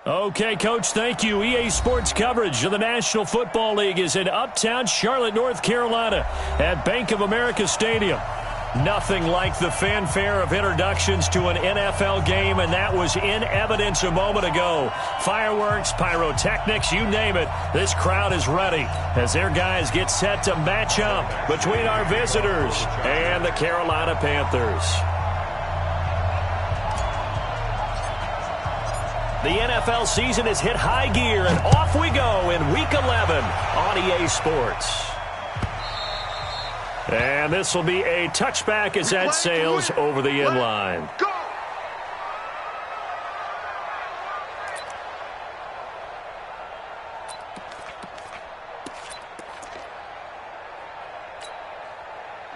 Okay, Coach, thank you. EA Sports coverage of the National Football League is in uptown Charlotte, North Carolina at Bank of America Stadium. Nothing like the fanfare of introductions to an NFL game, and that was in evidence a moment ago. Fireworks, pyrotechnics, you name it. This crowd is ready as their guys get set to match up between our visitors and the Carolina Panthers. The NFL season has hit high gear, and off we go in Week 11 on EA Sports. And this will be a touchback as that sails over the end line.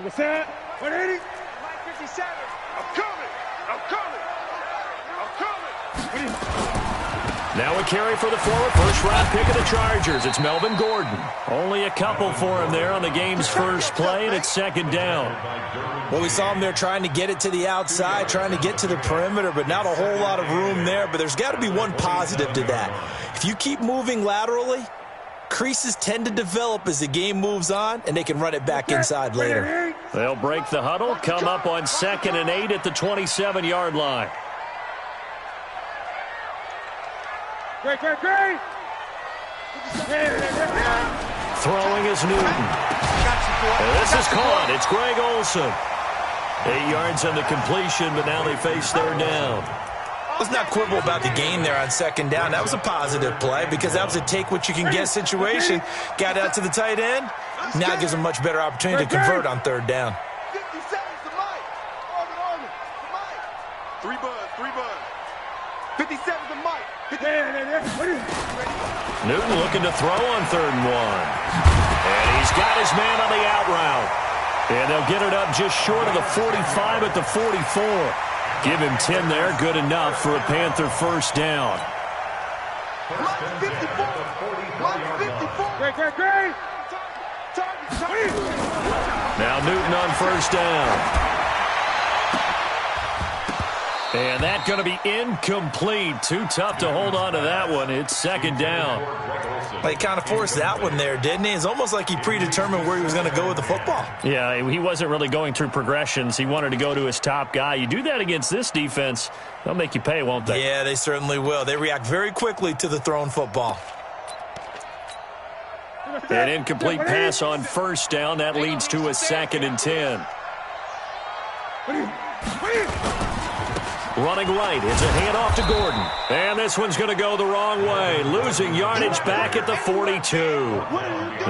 What's that? 180? 57. I'm coming. Now a carry for the former first-round pick of the Chargers. It's Melvin Gordon. Only a couple for him there on the game's first play, and it's second down. Well, we saw him there trying to get it to the outside, trying to get to the perimeter, but not a whole lot of room there. But there's got to be one positive to that. If you keep moving laterally, creases tend to develop as the game moves on, and they can run it back inside later. They'll break the huddle, come up on 2nd and 8 at the 27-yard line. Great. Throwing is Newton. This is caught. It's Greg Olsen. 8 yards on the completion, but now they face third down. Let's not quibble about the gain there on second down. That was a positive play because that was a take-what-you-can-get situation. Got out to the tight end. Now it gives them a much better opportunity to convert on third down. 57's the mic. Three buzz. 57's the mic. Newton looking to throw on 3rd and 1. And he's got his man on the out route. And they'll get it up just short of the 45 at the 44. Give him 10 there. Good enough for a Panther first down. Great. Now Newton on first down. And that's going to be incomplete. Too tough to hold on to that one. It's second down. Well, he kind of forced that one there, didn't he? It's almost like he predetermined where he was going to go with the football. Yeah, he wasn't really going through progressions. He wanted to go to his top guy. You do that against this defense, they'll make you pay, won't they? Yeah, they certainly will. They react very quickly to the thrown football. An incomplete pass on first down. That leads to a 2nd and 10. Running right, it's a handoff to Gordon. And this one's going to go the wrong way. Losing yardage back at the 42.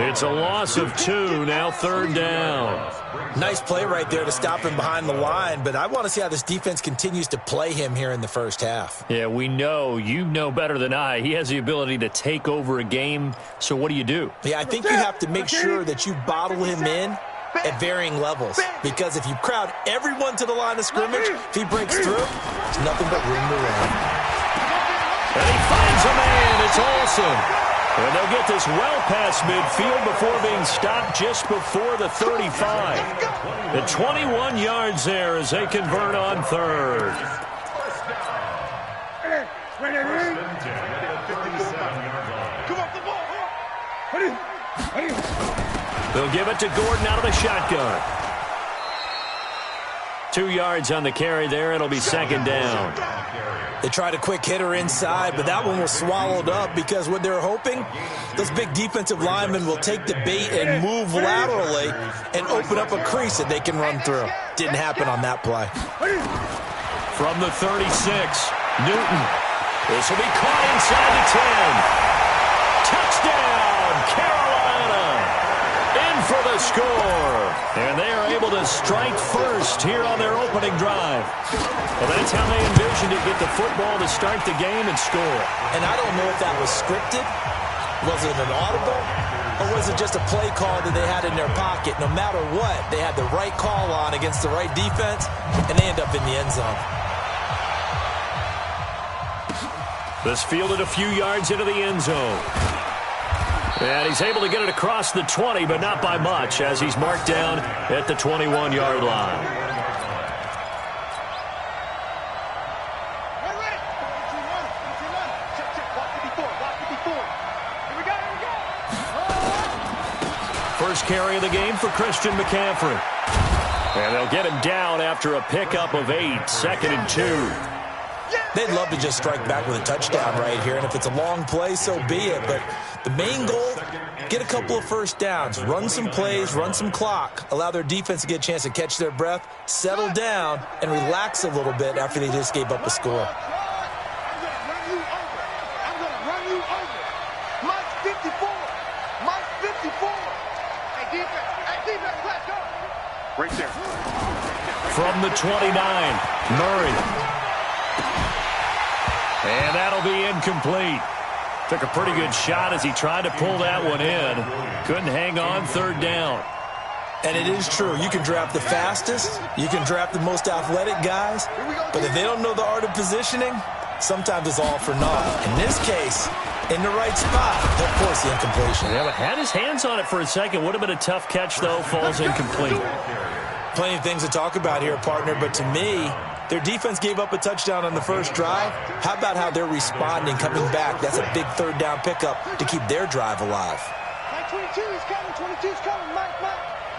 It's a loss of 2, now third down. Nice play right there to stop him behind the line, but I want to see how this defense continues to play him here in the first half. Yeah, we know. You know better than I. He has the ability to take over a game, so what do you do? Yeah, I think you have to make sure that you bottle him in at varying levels, because if you crowd everyone to the line of scrimmage, if he breaks through, there's nothing but room to run. And he finds a man. It's Olsen. And they'll get this well past midfield before being stopped just before the 35. The 21 yards there as they convert on third. They'll give it to Gordon out of the shotgun. 2 yards on the carry there. It'll be second down. They tried a quick hitter inside, but that one was swallowed up because what they're hoping, those big defensive linemen will take the bait and move laterally and open up a crease that they can run through. Didn't happen on that play. From the 36, Newton. This will be caught inside the 10. Touchdown, Carolina. In for the score. And they are able to strike first here on their opening drive. Well, that's how they envisioned it, get the football to start the game and score. And I don't know if that was scripted. Was it an audible? Or was it just a play call that they had in their pocket? No matter what, they had the right call on against the right defense, and they end up in the end zone. This fielded a few yards into the end zone. And he's able to get it across the 20, but not by much, as he's marked down at the 21-yard line. first carry of the game for Christian McCaffrey. And they'll get him down after a pickup of 8, 2nd and 2. They'd love to just strike back with a touchdown right here, and if it's a long play, so be it. But the main goal, get a couple of first downs, run some plays, run some clock, allow their defense to get a chance to catch their breath, settle down, and relax a little bit after they just gave up a score. I'm going to run you over. Mike 54. Mike 54. Hey, defense, let's go. Right there. From the 29, Murray. And that'll be incomplete. Took a pretty good shot as he tried to pull that one in. Couldn't hang on, 3rd down. And it is true. You can draft the fastest. You can draft the most athletic guys. But if they don't know the art of positioning, sometimes it's all for naught. In this case, in the right spot, they'll force the incompletion. Yeah, but had his hands on it for a second. Would have been a tough catch, though. Falls incomplete. Plenty of things to talk about here, partner. But to me, their defense gave up a touchdown on the first drive. How about how they're responding, coming back? That's a big 3rd down pickup to keep their drive alive. Mike 22 is coming. 22 is coming. Mike.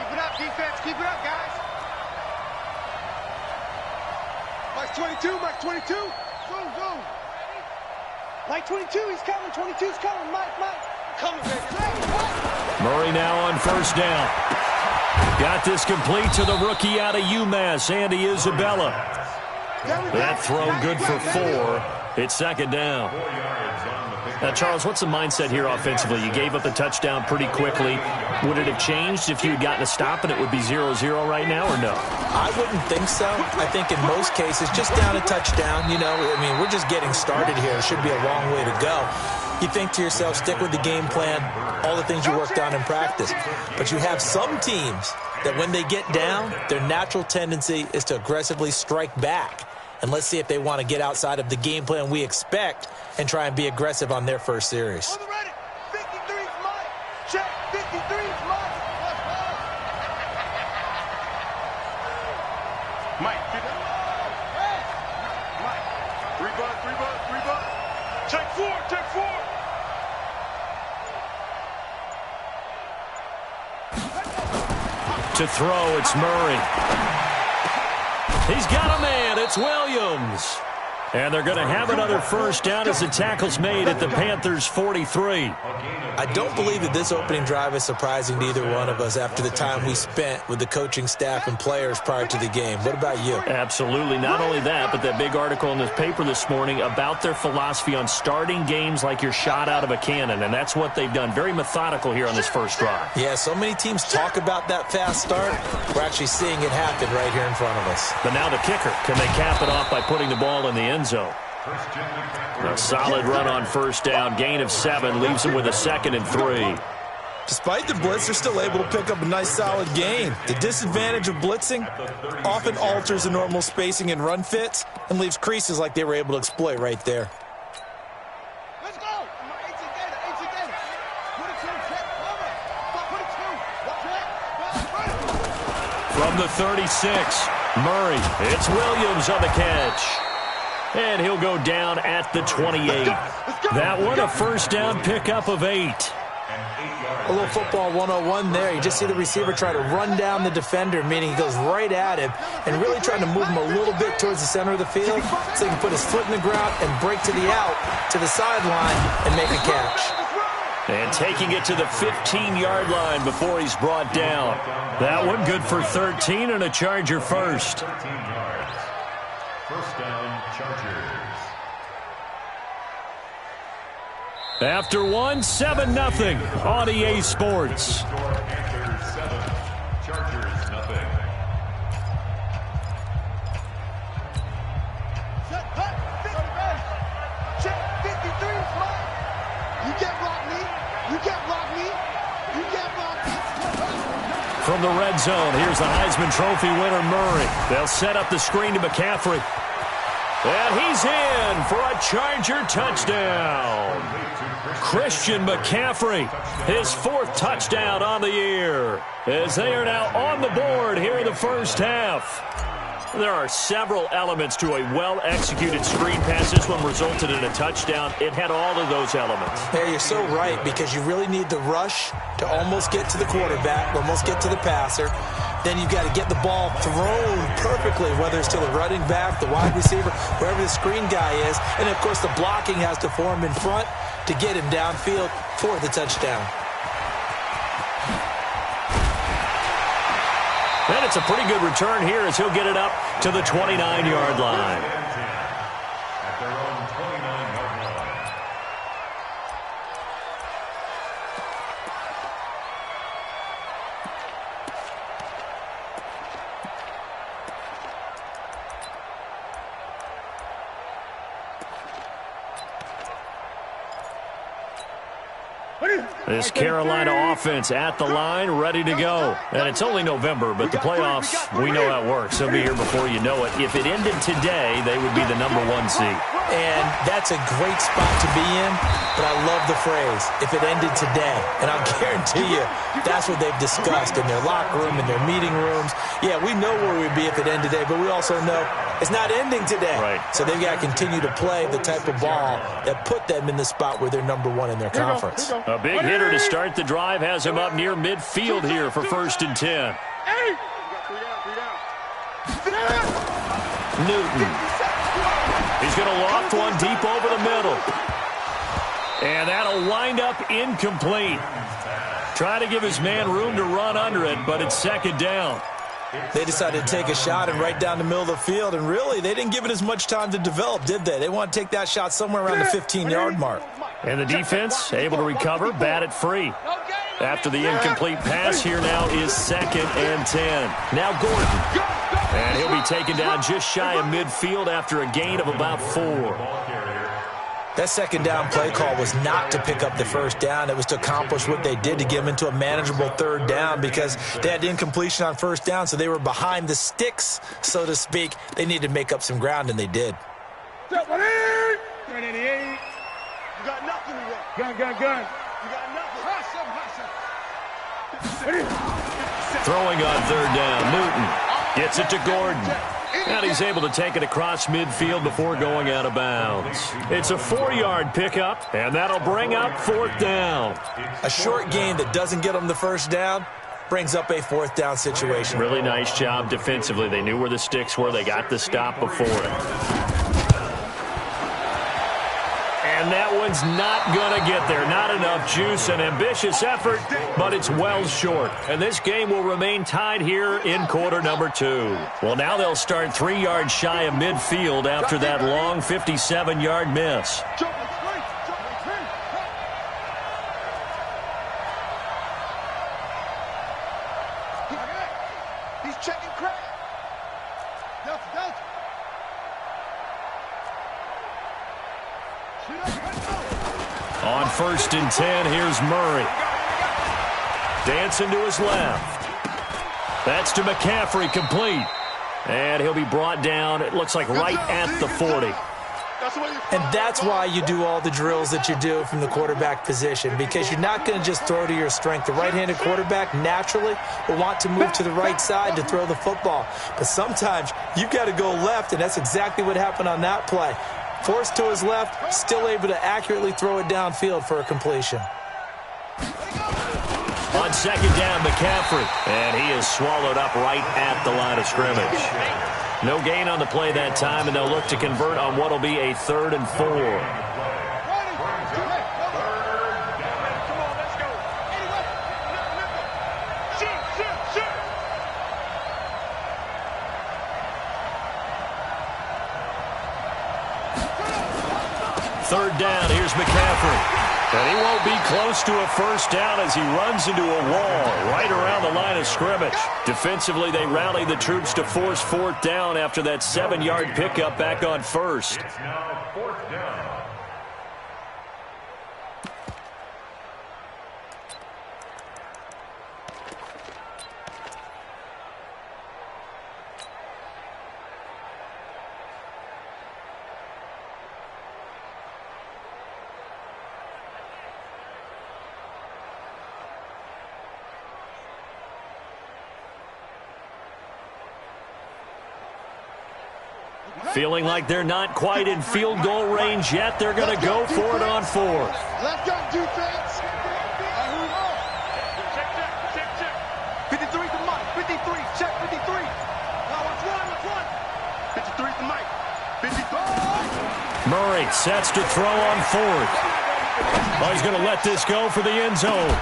Keep it up, defense. Keep it up, guys. Mike 22. Mike 22. Go. Mike 22, he's coming. 22's coming. Mike. Coming, baby. Murray now on 1st down. Got this complete to the rookie out of UMass, Andy Isabella. That throw good for 4. It's 2nd down. Now, Charles, what's the mindset here offensively? You gave up the touchdown pretty quickly. Would it have changed if you had gotten a stop and it would be 0-0 right now, or no? I wouldn't think so. I think in most cases, just down a touchdown, we're just getting started here. It should be a long way to go. You think to yourself, stick with the game plan, all the things you worked on in practice. But you have some teams that when they get down, their natural tendency is to aggressively strike back. And let's see if they want to get outside of the game plan we expect and try and be aggressive on their first series. On the ready. 53's Mike. Check. 53's Mike. Mike. Mike. 3 bucks. Take 4. To throw, it's Murray. He's got a man. It's Williams. And they're going to have another 1st down as the tackle's made at the Panthers' 43. I don't believe that this opening drive is surprising to either one of us after the time we spent with the coaching staff and players prior to the game. What about you? Absolutely. Not only that, but that big article in the paper this morning about their philosophy on starting games like you're shot out of a cannon, and that's what they've done. Very methodical here on this first drive. Yeah, so many teams talk about that fast start. We're actually seeing it happen right here in front of us. But now the kicker. Can they cap it off by putting the ball in the end zone? A solid run on 1st down. Gain of 7 leaves them with a 2nd and 3. Despite the blitz, they're still able to pick up a nice solid gain. The disadvantage of blitzing often alters the normal spacing and run fits and leaves creases like they were able to exploit right there. Let's go. From the 36, Murray. It's Williams on the catch. And he'll go down at the 28. That one a 1st down pickup of 8. A little football 101 there. You just see the receiver try to run down the defender, meaning he goes right at him and really trying to move him a little bit towards the center of the field so he can put his foot in the ground and break to the out, to the sideline, and make a catch. And taking it to the 15-yard line before he's brought down. That one good for 13 and a Charger 1st. 1st down, Chargers. After 1, 7-0 on EA Sports. Panthers 7, Chargers 0. Check. 53's Mike. You can't block me. From the red zone, here's the Heisman Trophy winner, Murray. They'll set up the screen to McCaffrey. And he's in for a Charger touchdown. Christian McCaffrey, his 4th touchdown on the year, as they are now on the board here in the first half. There are several elements to a well-executed screen pass. This one resulted in a touchdown. It had all of those elements. Yeah, you're so right, because you really need the rush to almost get to the quarterback, almost get to the passer. Then you've got to get the ball thrown perfectly, whether it's to the running back, the wide receiver, wherever the screen guy is. And, of course, the blocking has to form in front to get him downfield for the touchdown. And it's a pretty good return here as he'll get it up to the 29-yard line. At their own 29-yard line. This Carolina offense at the line, ready to go. And it's only November, but the playoffs, we know how it works. They'll be here before you know it. If it ended today, they would be the #1 seed. And that's a great spot to be in, but I love the phrase, if it ended today. And I'll guarantee you, that's what they've discussed in their locker room, in their meeting rooms. Yeah, we know where we'd be if it ended today, but we also know it's not ending today. Right. So they've got to continue to play the type of ball that put them in the spot where they're #1 in their conference. A big hitter to start the drive has him up near midfield here for 1st and 10. Newton. He's going to loft one deep over the middle. And that'll wind up incomplete. Try to give his man room to run under it, but it's 2nd down. They decided to take a shot and right down the middle of the field, and really, they didn't give it as much time to develop, did they? They want to take that shot somewhere around the 15-yard mark. And the defense able to recover, bat it free. After the incomplete pass, here now is 2nd and 10. Now Gordon. And he'll be taken down just shy of midfield after a gain of about 4. That 2nd down play call was not to pick up the 1st down. It was to accomplish what they did, to get them into a manageable 3rd down, because they had incompletion on 1st down, so they were behind the sticks, so to speak. They needed to make up some ground, and they did. You got nothing to run. Gun. You got nothing. Throwing on 3rd down, Newton gets it to Gordon. And he's able to take it across midfield before going out of bounds. It's a 4-yard pickup, and that'll bring up 4th down. A short gain that doesn't get them the 1st down brings up a 4th down situation. Really nice job defensively. They knew where the sticks were. They got the stop before it. And that one's not going to get there. Not enough juice. An ambitious effort, but it's well short. And this game will remain tied here in quarter number 2. Well, now they'll start 3 yards shy of midfield after that long 57-yard miss. He's checking crack. On 1st and 10, here's Murray. Dancing to his left. That's to McCaffrey, complete. And he'll be brought down, it looks like right at the 40. And that's why you do all the drills that you do from the quarterback position, because you're not going to just throw to your strength. The right-handed quarterback naturally will want to move to the right side to throw the football. But sometimes you've got to go left, and that's exactly what happened on that play. Forced to his left, still able to accurately throw it downfield for a completion. On 2nd down, McCaffrey. And he is swallowed up right at the line of scrimmage. No gain on the play that time, and they'll look to convert on what will be a 3rd and 4. Third down, here's McCaffrey. And he won't be close to a 1st down as he runs into a wall right around the line of scrimmage. Defensively, they rally the troops to force 4th down after that 7-yard pickup back on 1st. It's now 4th down. Feeling like they're not quite in field goal range yet. They're going to go for it on fourth. Let's go, defense. 53 to Mike. 53. Check 53. Now watch one. 53 to Mike. 53. Murray sets to throw on fourth. Oh, he's going to let this go for the end zone.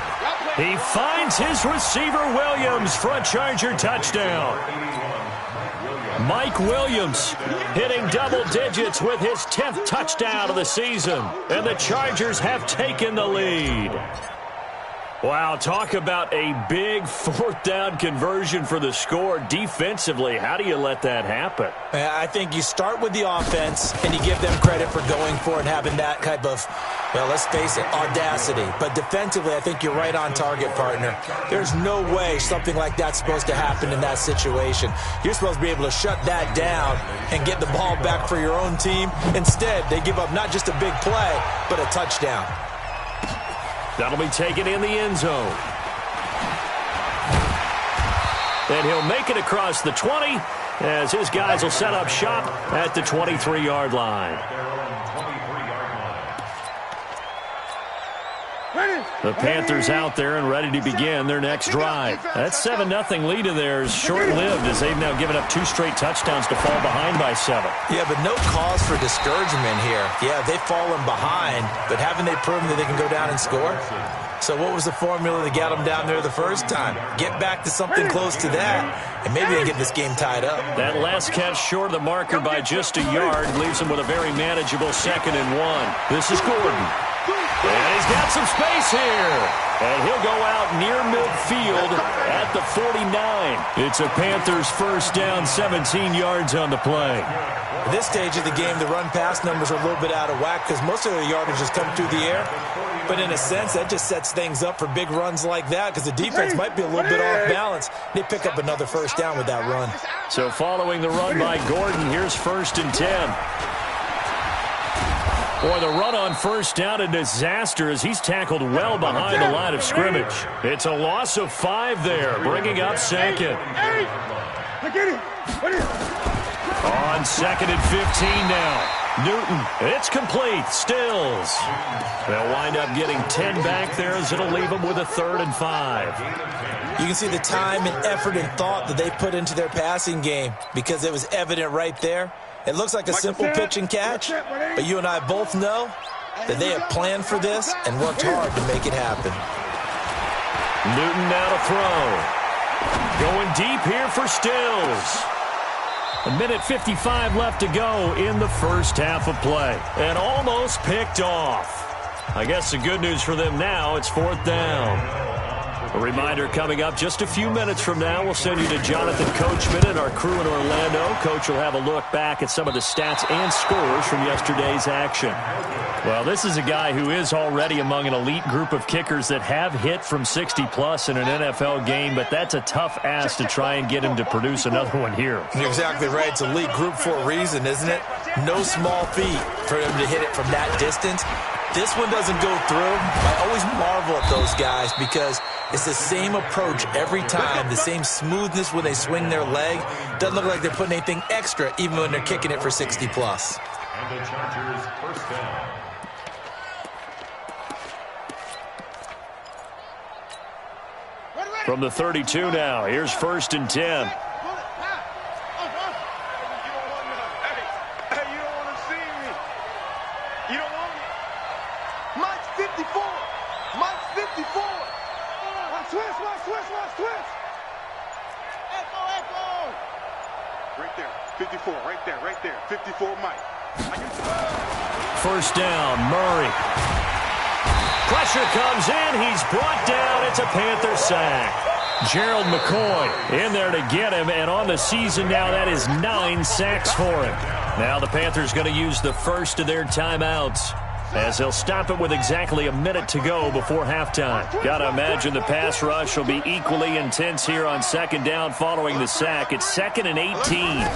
He finds his receiver, Williams, for a Charger touchdown. Mike Williams hitting double digits with his 10th touchdown of the season. And the Chargers have taken the lead. Wow, talk about a big fourth down conversion for the score. Defensively, how do you let that happen? I think you start with the offense and you give them credit for going for it and having that type of, well, let's face it, audacity. But defensively, I think you're right on target, partner. There's no way something like that's supposed to happen in that situation. You're supposed to be able to shut that down and get the ball back for your own team. Instead, they give up not just a big play, but a touchdown. That'll be taken in the end zone. And he'll make it across the 20 as his guys will set up shop at the 23-yard line. The Panthers out there and ready to begin their next drive. That 7-0 lead of theirs short-lived as they've now given up 2 straight touchdowns to fall behind by 7. Yeah, but no cause for discouragement here. Yeah, they've fallen behind, but haven't they proven that they can go down and score? So what was the formula that got them down there the first time? Get back to something close to that, and maybe they get this game tied up. That last catch short of the marker by just a yard leaves them with a very manageable 2nd and 1. This is Gordon. And he's got some space here. And he'll go out near midfield at the 49. It's a Panthers first down, 17 yards on the play. At this stage of the game, the run-pass numbers are a little bit out of whack because most of the yardage has come through the air. But in a sense, that just sets things up for big runs like that because the defense might be a little bit off balance. They pick up another first down with that run. So following the run by Gordon, here's 1st and 10. Boy, the run on first down, a disaster as he's tackled well behind the line of scrimmage. It's a loss of 5 there, bringing up 2nd. On 2nd and 15 now. Newton, it's complete, Stills. They'll wind up getting 10 back there as it'll leave them with a 3rd and 5. You can see the time and effort and thought that they put into their passing game because it was evident right there. It looks like a simple pitch and catch, but you and I both know that they have planned for this and worked hard to make it happen. Newton now to throw. Going deep here for Stills. 1:55 left to go in the first half of play. And almost picked off. I guess the good news for them now, it's 4th down. A reminder coming up just a few minutes from now, we'll send you to Jonathan Coachman and our crew in Orlando. Coach will have a look back at some of the stats and scores from yesterday's action. Well, this is a guy who is already among an elite group of kickers that have hit from 60-plus in an NFL game, but that's a tough ask to try and get him to produce another one here. You're exactly right. It's elite group for a reason, isn't it? No small feat for him to hit it from that distance. This one doesn't go through. I always marvel at those guys because it's the same approach every time, the same smoothness when they swing their leg. Doesn't look like they're putting anything extra even when they're kicking it for 60-plus. And the Chargers first down. From the 32 now, here's 1st and 10. Right there. 54, Mike. First down, Murray. Pressure comes in. He's brought down. It's a Panther sack. Gerald McCoy in there to get him, and on the season now, that is 9 sacks for him. Now the Panthers going to use the first of their timeouts as they'll stop it with exactly a minute to go before halftime. Got to imagine the pass rush will be equally intense here on 2nd down following the sack. It's 2nd and 18.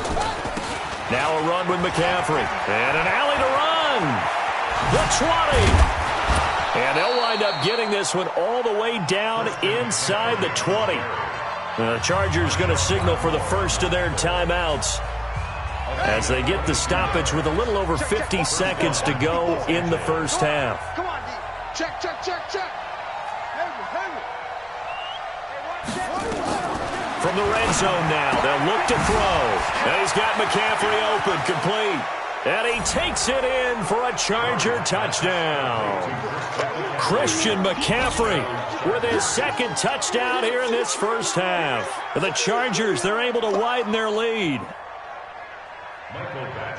Now a run with McCaffrey. And an alley to run. The 20. And they'll wind up getting this one all the way down inside the 20. The Chargers going to signal for the first of their timeouts. as they get the stoppage with a little over 50 seconds to go in the first half. Come on, D. Check, check, check, check. From the red zone now, they'll look to throw. And he's got McCaffrey open, complete. And he takes it in for a Charger touchdown. Christian McCaffrey with his second touchdown here in this first half. The Chargers, they're able to widen their lead.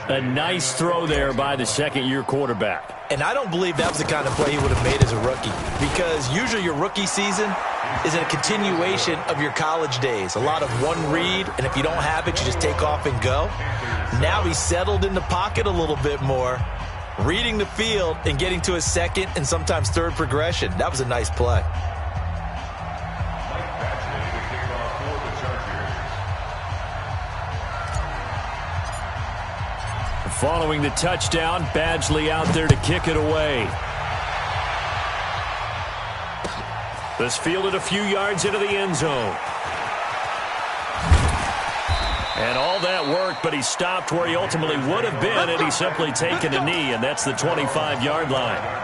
A nice throw there by the second-year quarterback. And I don't believe that was the kind of play he would have made as a rookie, because usually your rookie season is a continuation of your college days. A lot of one read, and if you don't have it, you just take off and go. Now he's settled in the pocket a little bit more, reading the field and getting to his second and sometimes third progression. That was a nice play. Following the touchdown, Badgley out there to kick it away. This fielded a few yards into the end zone. And all that work, but he stopped where he ultimately would have been had he simply taken a knee, and that's the 25-yard line.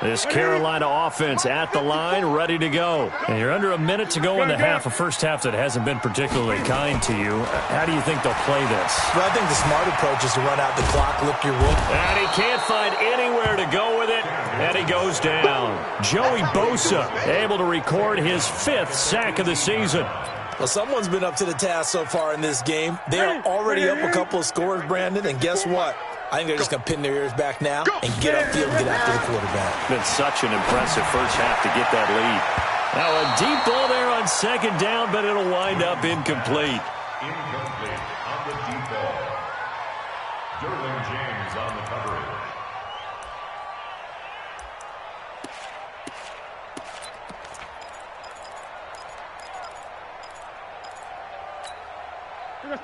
This Carolina offense at the line, ready to go. And you're under a minute to go in the half, a first half that hasn't been particularly kind to you. How do you think they'll play this? Well, I think the smart approach is to run out the clock, lick your wood. And he can't find anywhere to go with it, and he goes down. Joey Bosa able to record his 5th sack of the season. Well, someone's been up to the task so far in this game. They are already up a couple of scores, Brandon, and guess what? I think they're just going to pin their ears back now and get upfield and get after the quarterback. Been such an impressive first half to get that lead. Now a deep ball there on second down, but it'll wind up incomplete. Incomplete on the deep ball. Derwin James on the coverage.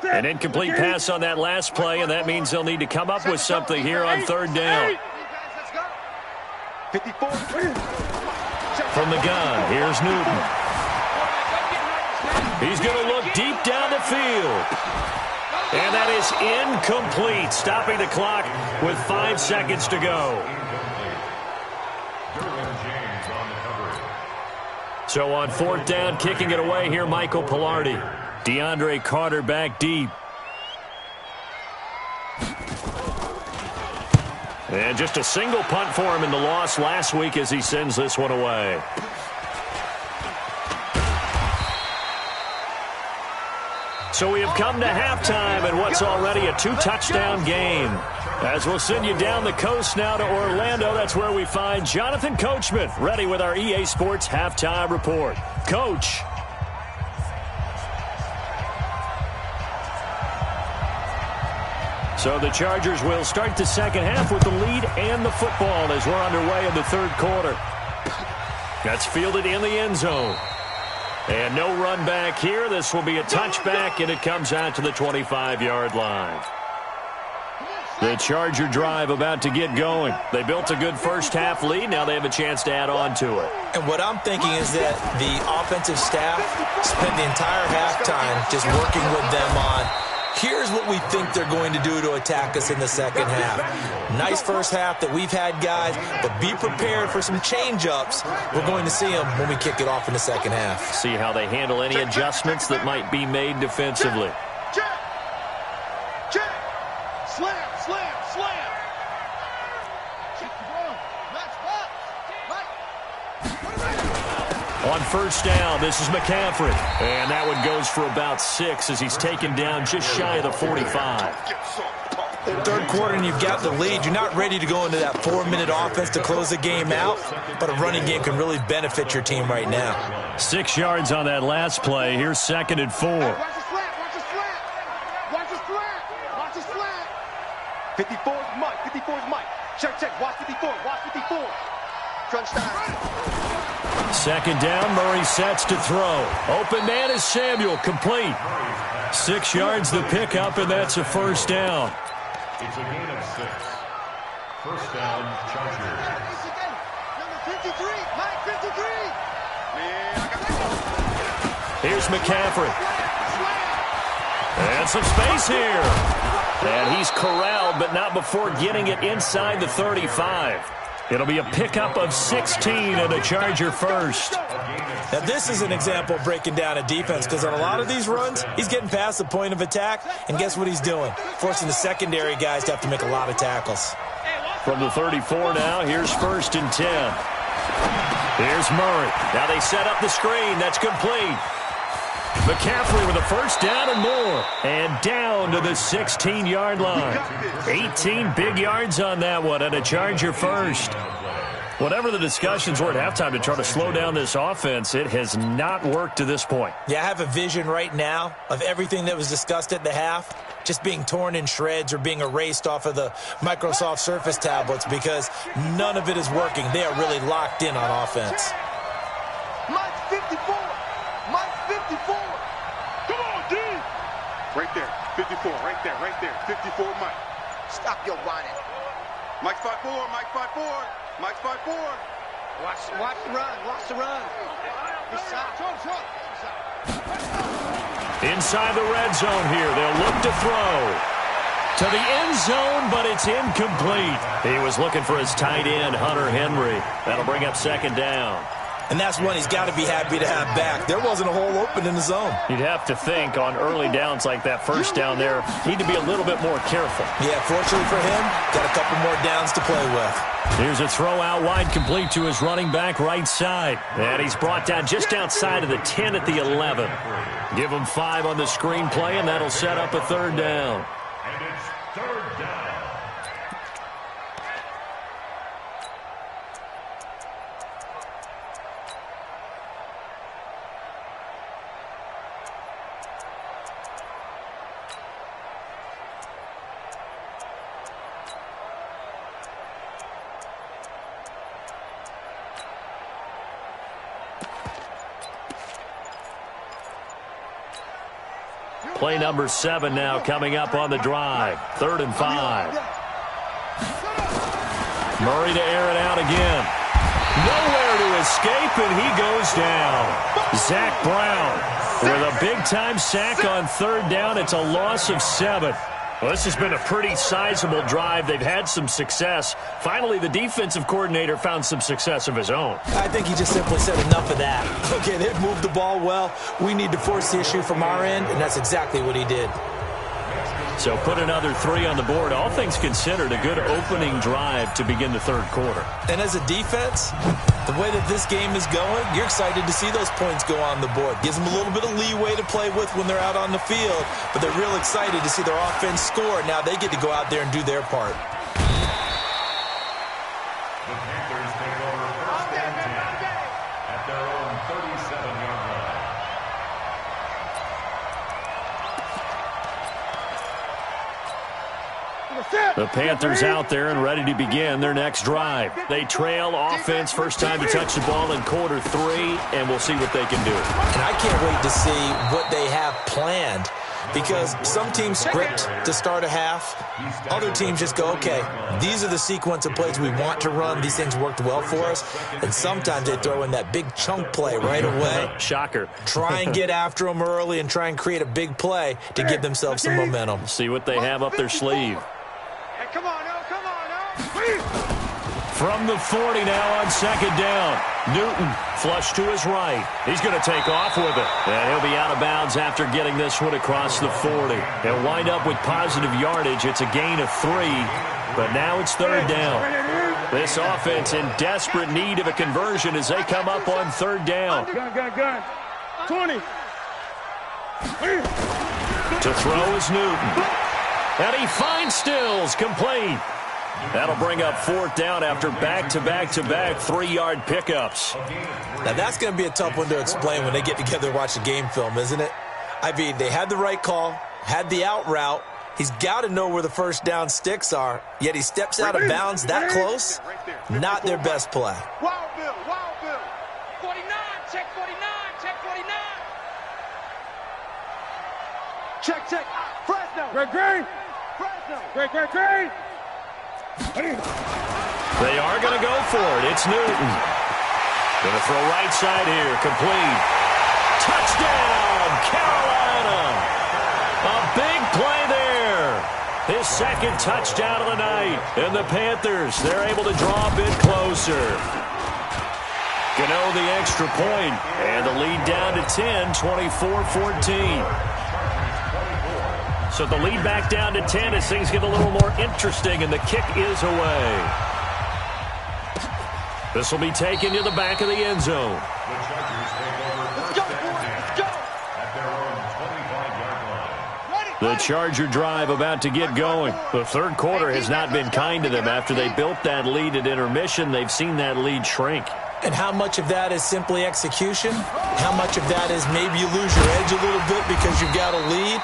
An incomplete pass on that last play, and that means they'll need to come up with something here on third down. 54. From the gun, here's Newton. He's going to look deep down the field. And that is incomplete, stopping the clock with 5 seconds to go. So on fourth down, kicking it away here, Michael Pilardi. DeAndre Carter back deep. And just a single punt for him in the loss last week as he sends this one away. So we have come to halftime in what's already a 2-touchdown game. As we'll send you down the coast now to Orlando, that's where we find Jonathan Coachman ready with our EA Sports Halftime Report. Coach. So the Chargers will start the second half with the lead and the football as we're underway in the third quarter. That's fielded in the end zone. And no run back here. This will be a touchback, and it comes out to the 25-yard line. The Charger drive about to get going. They built a good first half lead. Now they have a chance to add on to it. And what I'm thinking is that the offensive staff spent the entire halftime just working with them on, here's what we think they're going to do to attack us in the second half. Nice first half that we've had, guys, but be prepared for some change-ups. We're going to see them when we kick it off in the second half. See how they handle any adjustments that might be made defensively. Check. Slam, slam, slam. Check the ball. Match box. Right. On first down, this is McCaffrey. And that one goes for about 6 as he's taken down just shy of the 45. Third quarter and you've got the lead. You're not ready to go into that 4-minute offense to close the game out, but a running game can really benefit your team right now. 6 yards on that last play. Here's 2nd and 4. Watch the slant. Watch the slant. Watch the slant. Watch the slant. 54 is Mike. 54 is Mike. Check. Watch 54. Watch 54. Crunch time. 2nd down, Murray sets to throw. Open man is Samuel, complete. 6 yards the pickup, and that's a first down. It's a gain of 6. First down, Chargers. Number 53, Mike 53. Here's McCaffrey. And some space here. And he's corralled, but not before getting it inside the 35. It'll be a pickup of 16 and a Charger first. Now, this is an example of breaking down a defense, because on a lot of these runs, he's getting past the point of attack, and guess what he's doing? Forcing the secondary guys to have to make a lot of tackles. From the 34 now, here's 1st and 10. Here's Murray. Now they set up the screen. That's complete. McCaffrey with a first down and more. And down to the 16-yard line. 18 big yards on that one, and a Charger first. Whatever the discussions were at halftime to try to slow down this offense, it has not worked to this point. Yeah, I have a vision right now of everything that was discussed at the half just being torn in shreds or being erased off of the Microsoft Surface tablets, because none of it is working. They are really locked in on offense. Mike 54. Mike 54. Come on, D. Right there. 54. Right there. Right there. 54, Mike. Stop your whining. Mike 5-4. Mike 5-4. Mike 5-4. Watch the run. Watch the run. Inside the red zone here. They'll look to throw to the end zone, but it's incomplete. He was looking for his tight end, Hunter Henry. That'll bring up 2nd down. And that's one he's got to be happy to have back. There wasn't a hole open in the zone. You'd have to think on early downs like that first down there, need to be a little bit more careful. Yeah, fortunately for him, got a couple more downs to play with. Here's a throw out wide, complete to his running back right side. And he's brought down just outside of the 10 at the 11. Give him 5 on the screenplay, and that'll set up a 3rd down. And it's 3rd down. Play number 7 now coming up on the drive. 3rd and 5. Murray to air it out again. Nowhere to escape, and he goes down. Zach Brown with a big-time sack on 3rd down. It's a loss of 7. Well, this has been a pretty sizable drive. They've had some success. Finally, the defensive coordinator found some success of his own. I think he just simply said enough of that. Okay, they've moved the ball well. We need to force the issue from our end, and that's exactly what he did. So put another 3 on the board. All things considered, a good opening drive to begin the 3rd quarter. And as a defense, the way that this game is going, you're excited to see those points go on the board. Gives them a little bit of leeway to play with when they're out on the field, but they're real excited to see their offense score. Now they get to go out there and do their part. The Panthers take over 1st and 10 at their own 37-yard line. The Panthers out there and ready to begin their next drive. They trail offense, first time to touch the ball in quarter 3, and we'll see what they can do. And I can't wait to see what they have planned, because some teams script to start a half. Other teams just go, okay, these are the sequence of plays we want to run. These things worked well for us. And sometimes they throw in that big chunk play right away. Shocker. Try and get after them early and try and create a big play to give themselves some momentum. See what they have up their sleeve. Come on, no, come on, no. From the 40 now on 2nd down. Newton flush to his right. He's going to take off with it. And he'll be out of bounds after getting this one across the 40. He'll wind up with positive yardage. It's a gain of 3, but now it's 3rd down. This offense in desperate need of a conversion as they come up on 3rd down. Gun. 20. To throw is Newton. And he finds Stills, complete. That'll bring up 4th down after back-to-back-to-back 3-yard pickups. Now, that's going to be a tough one to explain when they get together and watch the game film, isn't it? I mean, they had the right call, had the out route. He's got to know where the first down sticks are, yet he steps out of bounds that close. Not their best play. Wild Bill. 49, check 49, check 49. Check. Fresno. Great. Fresno. Great. They are going to go for it. It's Newton. Going to throw right side here. Complete. touchdown, Carolina. A big play there. His second touchdown of the night. And the Panthers, they're able to draw a bit closer. Gano the extra point, and the lead down to 10, 24-14. So the lead back down to 10 as things get a little more interesting, and the kick is away. This will be taken to the back of the end zone. The Charger drive about to get going. The third quarter has not been kind to them. After they built that lead at intermission, they've seen that lead shrink. And how much of that is simply execution? How much of that is maybe you lose your edge a little bit because you've got a lead?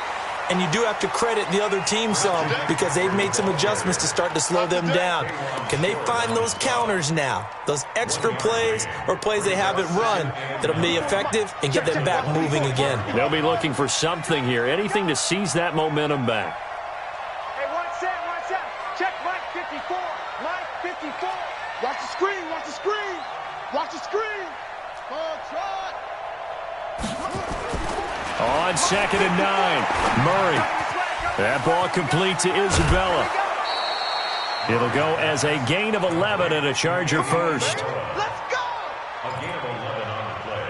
And you do have to credit the other team some because they've made some adjustments to start to slow them down. Can they find those counters now, those extra plays or plays they haven't run that'll be effective and get them back moving again? They'll be looking for something here, anything to seize that momentum back. Hey, watch out. Check Mike 54. Mike 54. Watch the screen, watch the screen. Watch the screen. On 2nd and 9, Murray. That ball complete to Isabella. It'll go as a gain of 11 and a Charger first. Let's go. A gain of 11 on the play.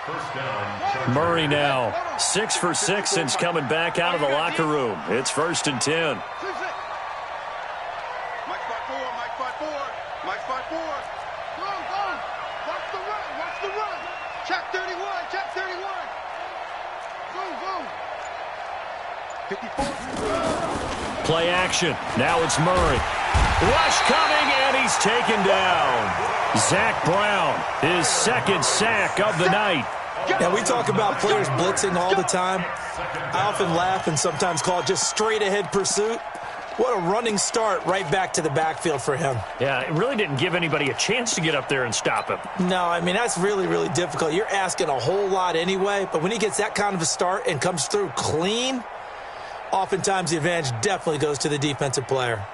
First down. Murray now 6 for 6 since coming back out of the locker room. It's 1st and 10. Mike spot 4. Mike spot 4. Go. Watch the run. Check 31. 54. Play action. Now it's Murray. Rush coming, and he's taken down. Zach Brown, his second sack of the night. Now, we talk about players blitzing all the time. I often laugh and sometimes call it just straight-ahead pursuit. What a running start right back to the backfield for him. Yeah, it really didn't give anybody a chance to get up there and stop him. No, I mean, that's really, really difficult. You're asking a whole lot anyway, but when he gets that kind of a start and comes through clean, oftentimes the advantage definitely goes to the defensive player.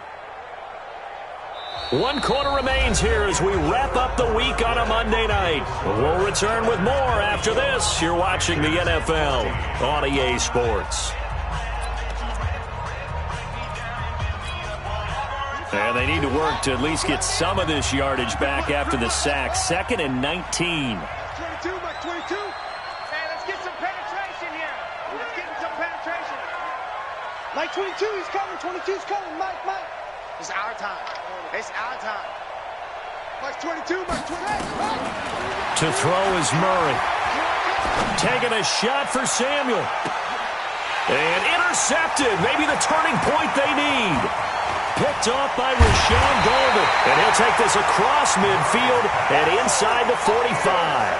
1 quarter remains here as we wrap up the week on a Monday night. We'll return with more after this. You're watching the NFL on EA Sports. And they need to work to at least get some of this yardage back after the sack. 2nd and 19. 22, Mike 22. Hey, let's get some penetration here. Let's get some penetration. Mike 22, he's coming. 22's coming. Mike. It's our time. Mike 22, Mike 28. To throw is Murray. Taking a shot for Samuel. And intercepted. Maybe the turning point they need. Picked off by Rashawn Golden. And he'll take this across midfield and inside the 45.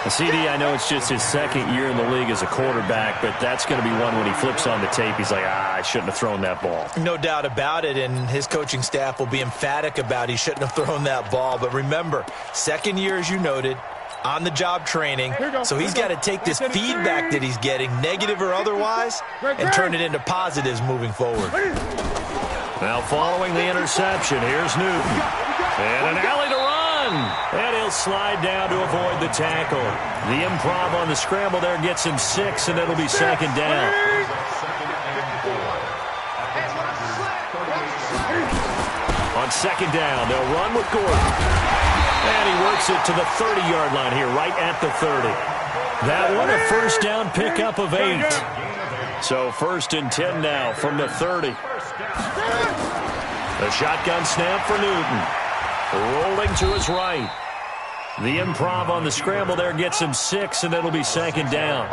CD, I know it's just his second year in the league as a quarterback, but that's going to be one when he flips on the tape, he's like, I shouldn't have thrown that ball. No doubt about it, and his coaching staff will be emphatic about he shouldn't have thrown that ball. But remember, second year, as you noted, on-the-job training, so he's got to take this feedback that he's getting, negative or otherwise, and turn it into positives moving forward. Now following the interception, here's Newton. And an alley to run. And he'll slide down to avoid the tackle. The improv on the scramble there gets him 6, and it'll be 2nd down. On 2nd down, they'll run with Gordon. And he works it to the 30-yard line here, right at the 30. That one a first down pickup of 8. So 1st and 10 now from the 30. The shotgun snap for Newton. Rolling to his right. The improv on the scramble there gets him 6, and it'll be 2nd down.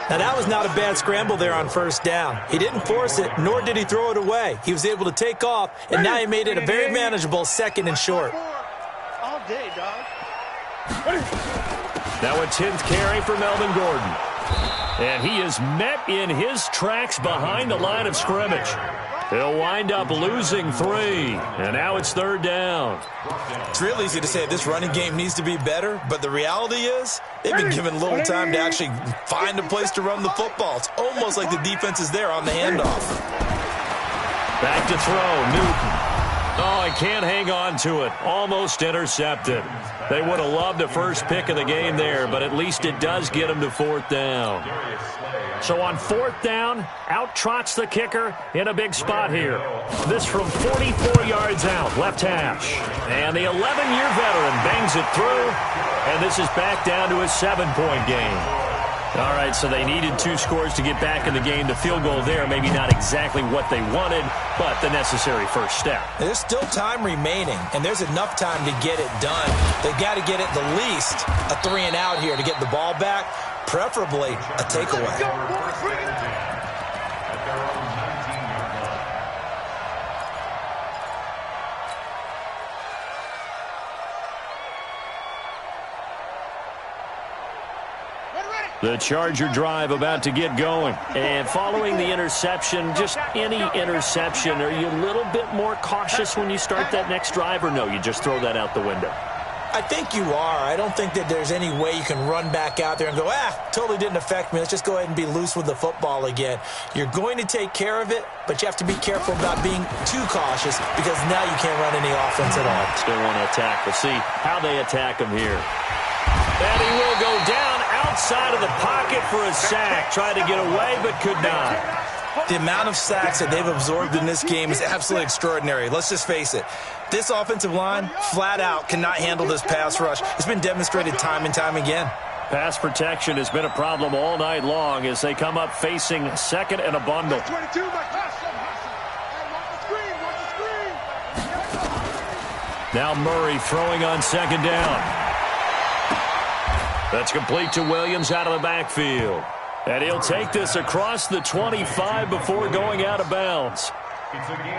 Now, that was not a bad scramble there on 1st down. He didn't force it, nor did he throw it away. He was able to take off, and now he made it a very manageable 2nd and short. All day, dog. Now a 10th carry for Melvin Gordon. And he is met in his tracks behind the line of scrimmage. He'll wind up losing 3, and now it's 3rd down. It's real easy to say this running game needs to be better, but the reality is they've been given little time to actually find a place to run the football. It's almost like the defense is there on the handoff. Back to throw, Newton. Oh, I can't hang on to it. Almost intercepted. They would have loved the first pick of the game there, but at least it does get them to 4th down. So on 4th down, out trots the kicker in a big spot here. This from 44 yards out, left hash. And the 11-year veteran bangs it through, and this is back down to a 7-point game. All right, so they needed 2 scores to get back in the game. The field goal there, maybe not exactly what they wanted, but the necessary first step. There's still time remaining, and there's enough time to get it done. They've got to get at the least a 3-and-out here to get the ball back, preferably a takeaway. The Charger drive about to get going. And following the interception, just any interception, are you a little bit more cautious when you start that next drive, or no, you just throw that out the window? I think you are. I don't think that there's any way you can run back out there and go, totally didn't affect me. Let's just go ahead and be loose with the football again. You're going to take care of it, but you have to be careful about being too cautious because now you can't run any offense at all. Still want to attack. We'll see how they attack him here. And he will go down outside of the pocket for a sack. Tried to get away, but could not. The amount of sacks that they've absorbed in this game is absolutely extraordinary. Let's just face it. This offensive line, flat out, cannot handle this pass rush. It's been demonstrated time and time again. Pass protection has been a problem all night long as they come up facing 2nd and a bundle. 22, now Murray throwing on 2nd down. That's complete to Williams out of the backfield. And he'll take this across the 25 before going out of bounds.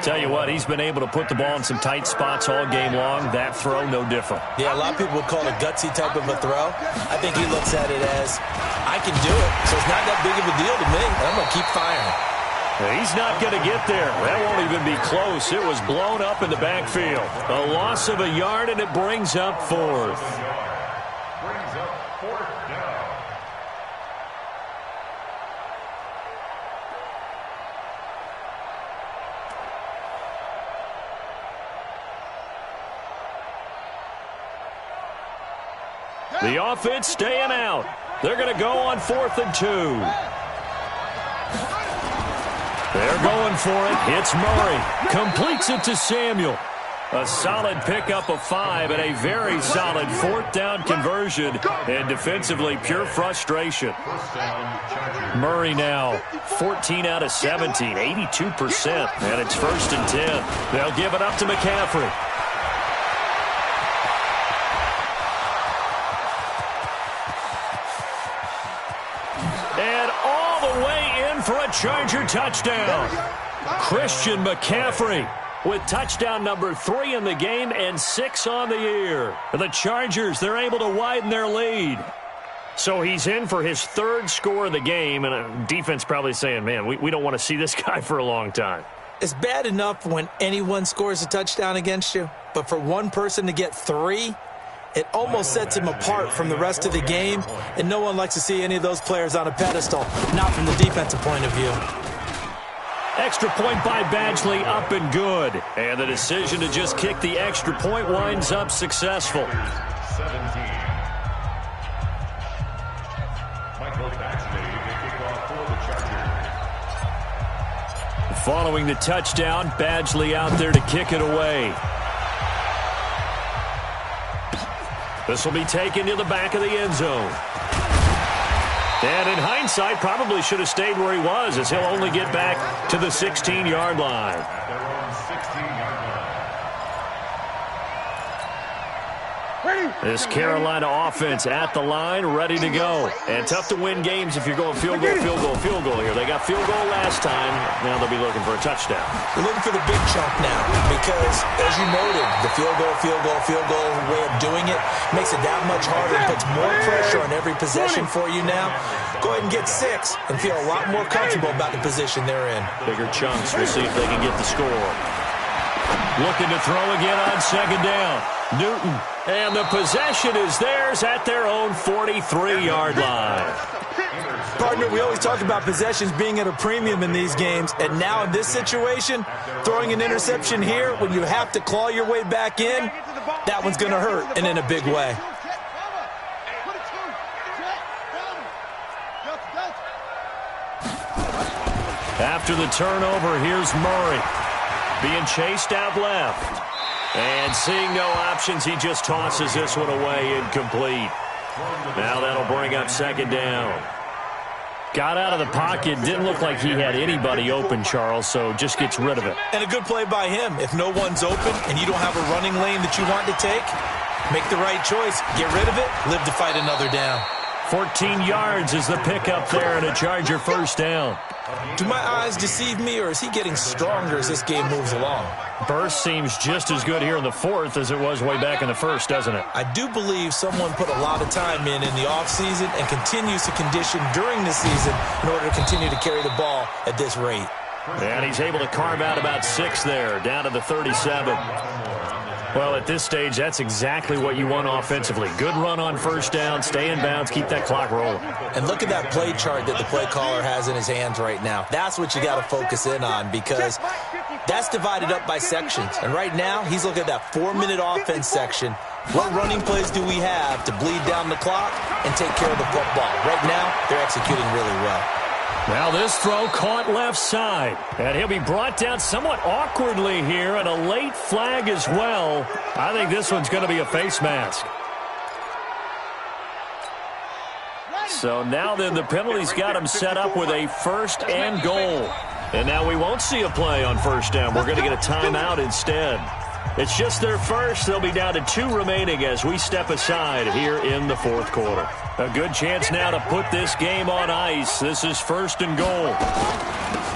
Tell you what, he's been able to put the ball in some tight spots all game long. That throw, no different. Yeah, a lot of people would call it a gutsy type of a throw. I think he looks at it as, I can do it, so it's not that big of a deal to me. I'm going to keep firing. He's not going to get there. That won't even be close. It was blown up in the backfield. A loss of a yard, and it brings up 4th. The offense staying out. They're going to go on 4th and 2. They're going for it. Hits Murray. Completes it to Samuel. A solid pickup of 5 and a very solid 4th down conversion. And defensively, pure frustration. Murray now 14 out of 17, 82%. And it's 1st and 10. They'll give it up to McCaffrey. For a Charger touchdown. Christian McCaffrey with touchdown number 3 in the game and 6 on the year. The Chargers, they're able to widen their lead. So he's in for his 3rd score of the game, and defense probably saying, man, we don't want to see this guy for a long time. It's bad enough when anyone scores a touchdown against you, but for one person to get 3, it almost sets him apart from the rest of the game, and no one likes to see any of those players on a pedestal, not from the defensive point of view. Extra point by Badgley, up and good. And the decision to just kick the extra point winds up successful. 17. Michael Badgley, the kickoff for the Chargers. Following the touchdown, Badgley out there to kick it away. This will be taken to the back of the end zone. And in hindsight, probably should have stayed where he was, as he'll only get back to the 16-yard line. Their own 16-yard line. This Carolina offense at the line, ready to go. And tough to win games if you're going field goal, field goal, field goal here. They got field goal last time. Now they'll be looking for a touchdown. They're looking for the big chunk now because, as you noted, the field goal way of doing it makes it that much harder and puts more pressure on every possession for you now. Go ahead and get 6 and feel a lot more comfortable about the position they're in. Bigger chunks. We'll see if they can get the score. Looking to throw again on 2nd down. Newton. And the possession is theirs at their own 43-yard line. Partner, we always talk about possessions being at a premium in these games, and now in this situation, throwing an interception here when you have to claw your way back in, that one's going to hurt, and in a big way. After the turnover, here's Murray. Being chased out left. And seeing no options, he just tosses this one away, incomplete. Now that'll bring up second down. Got out of the pocket, didn't look like he had anybody open, Charles, so just gets rid of it. And a good play by him. If no one's open and you don't have a running lane that you want to take, make the right choice, get rid of it, live to fight another down. 14 yards is the pickup there and a Charger first down. Do my eyes deceive me, or is he getting stronger as this game moves along? Burst seems just as good here in the fourth as it was way back in the first, doesn't it? I do believe someone put a lot of time in the offseason and continues to condition during the season in order to continue to carry the ball at this rate. And he's able to carve out about 6 there, down to the 37. Well, at this stage, that's exactly what you want offensively. Good run on first down, stay in bounds, keep that clock rolling. And look at that play chart that the play caller has in his hands right now. That's what you got to focus in on, because that's divided up by sections. And right now, he's looking at that 4-minute offense section. What running plays do we have to bleed down the clock and take care of the football? Right now, they're executing really well. Now this throw caught left side. And he'll be brought down somewhat awkwardly here, and a late flag as well. I think this one's going to be a face mask. So now then the penalty's got him set up with a first and goal. And now we won't see a play on first down. We're going to get a timeout instead. It's just their first. They'll be down to 2 remaining as we step aside here in the fourth quarter. A good chance now to put this game on ice. This is first and goal.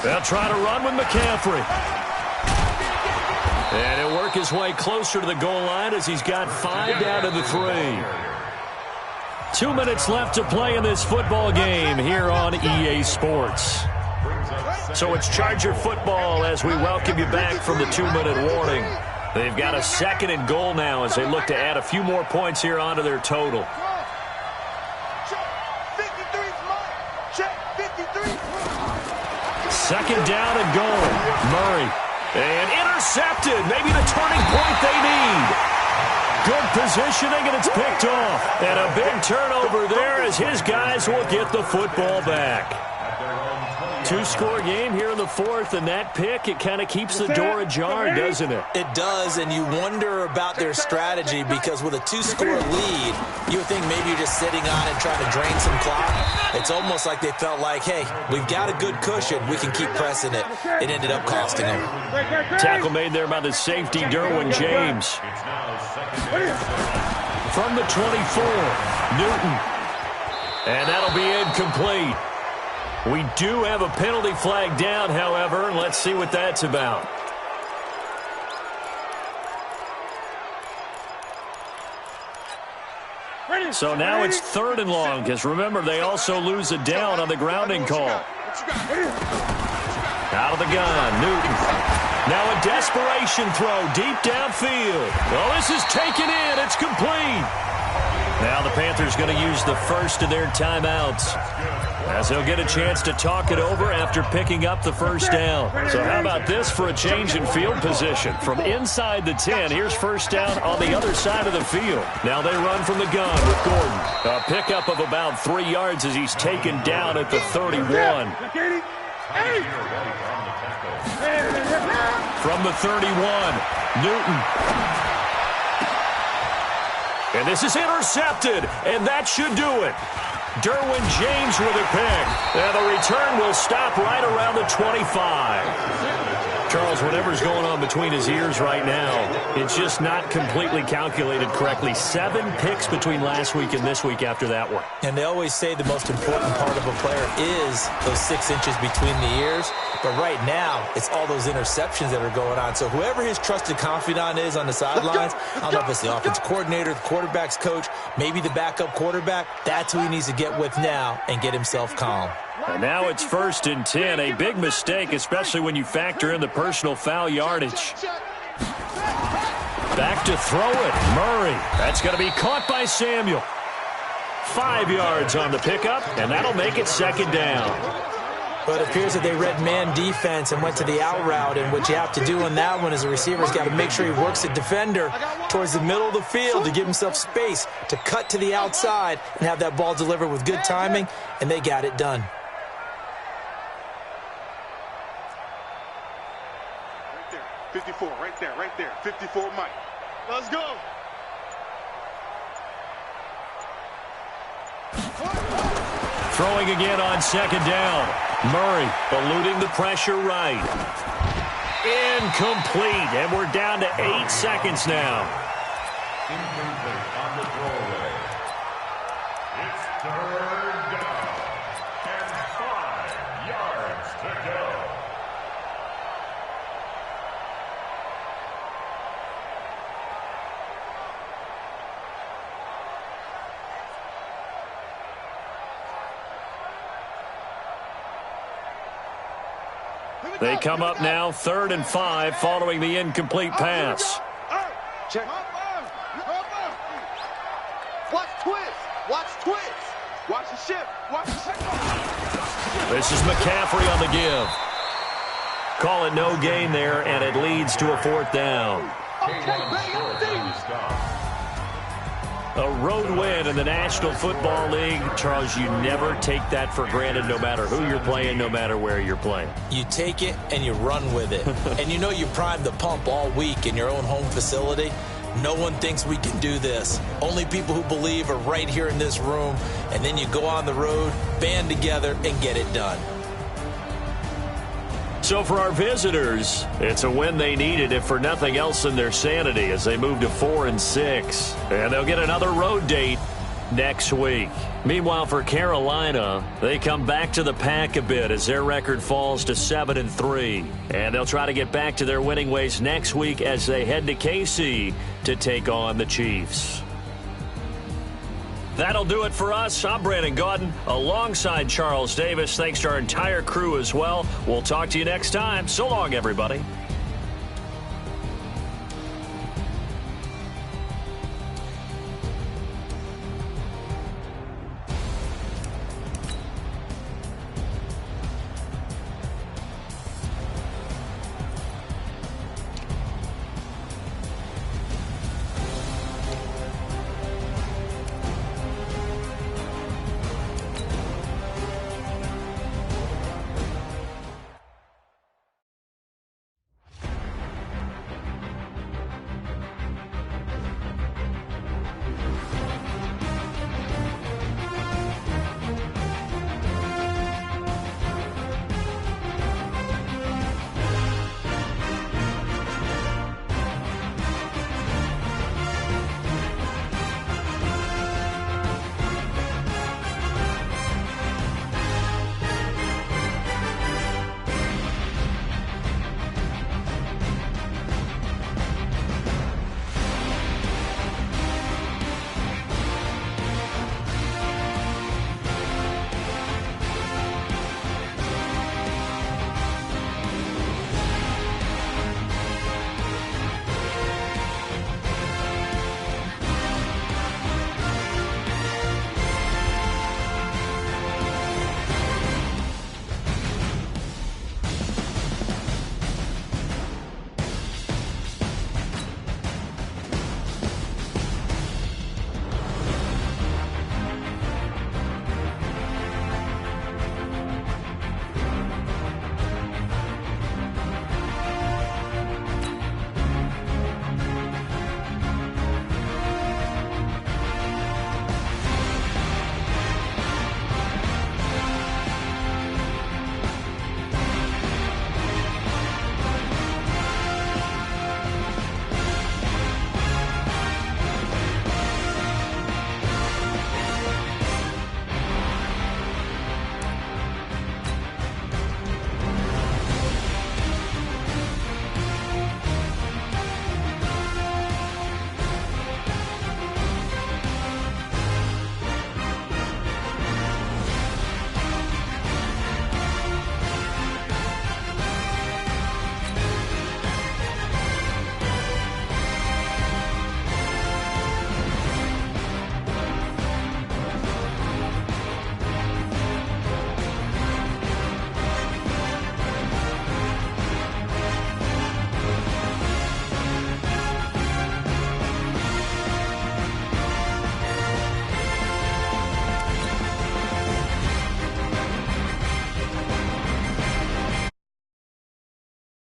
They'll try to run with McCaffrey. And he'll work his way closer to the goal line as he's got 5 down to the 3. 2 minutes left to play in this football game here on EA Sports. So it's Charger football as we welcome you back from the 2-minute warning. They've got a second and goal now as they look to add a few more points here onto their total. Second down and goal. Murray. And intercepted. Maybe the turning point they need. Good positioning, and it's picked off. And a big turnover there as his guys will get the football back. 2-score game here in the fourth, and that pick, it kind of keeps the door ajar, doesn't it? It does, and you wonder about their strategy, because with a 2-score lead, you would think maybe you're just sitting on it trying to drain some clock. It's almost like they felt like, hey, we've got a good cushion. We can keep pressing it. It ended up costing them. Tackle made there by the safety, Derwin James. From the 24, Newton. And that'll be incomplete. We do have a penalty flag down, however, and let's see what that's about. So now it's 3rd and long, because remember, they also lose a down on the grounding call. Out of the gun, Newton. Now a desperation throw deep downfield. Well, this is taken in. It's complete. Now the Panthers going to use the first of their timeouts, as they'll get a chance to talk it over after picking up the first down. So how about this for a change in field position? From inside the 10, here's first down on the other side of the field. Now they run from the gun with Gordon. A pickup of about 3 yards as he's taken down at the 31. From the 31, Newton. And this is intercepted, and that should do it. Derwin James with a pick. And the return will stop right around the 25. Charles, whatever's going on between his ears right now, it's just not completely calculated correctly. 7 picks between last week and this week after that one. And they always say the most important part of a player is those 6 inches between the ears. But right now, it's all those interceptions that are going on. So whoever his trusted confidant is on the sidelines, I don't know if it's the offensive coordinator, the quarterback's coach, maybe the backup quarterback, that's who he needs to get with now and get himself calm. And now it's 1st and 10. A big mistake, especially when you factor in the personal foul yardage. Back to throw it. Murray. That's going to be caught by Samuel. 5 yards on the pickup, and that'll make it second down. But it appears that they read man defense and went to the out route, and what you have to do on that one is the receiver's got to make sure he works the defender towards the middle of the field to give himself space to cut to the outside and have that ball delivered with good timing, and they got it done. Right there, 54, right there, 54 Mike. Let's go. Throwing again on second down. Murray eluding the pressure right. Incomplete, and we're down to 8 seconds now. Incomplete on the throwaway. It's third down and 5 yards to go. They come up now, 3rd and 5, following the incomplete pass. Check. Watch twist. Watch twist. Watch the shift. Watch the shift. This is McCaffrey on the give. Call it no gain there, and it leads to a 4th down. A road win in the National Football League. Charles, you never take that for granted no matter who you're playing, no matter where you're playing. You take it and you run with it. And you know you primed the pump all week in your own home facility. No one thinks we can do this. Only people who believe are right here in this room. And then you go on the road, band together, and get it done. So for our visitors, it's a win they needed, if for nothing else than their sanity, as they move to 4 and 6. And they'll get another road date next week. Meanwhile, for Carolina, they come back to the pack a bit as their record falls to 7 and 3. And they'll try to get back to their winning ways next week as they head to KC to take on the Chiefs. That'll do it for us. I'm Brandon Gaudin alongside Charles Davis. Thanks to our entire crew as well. We'll talk to you next time. So long, everybody.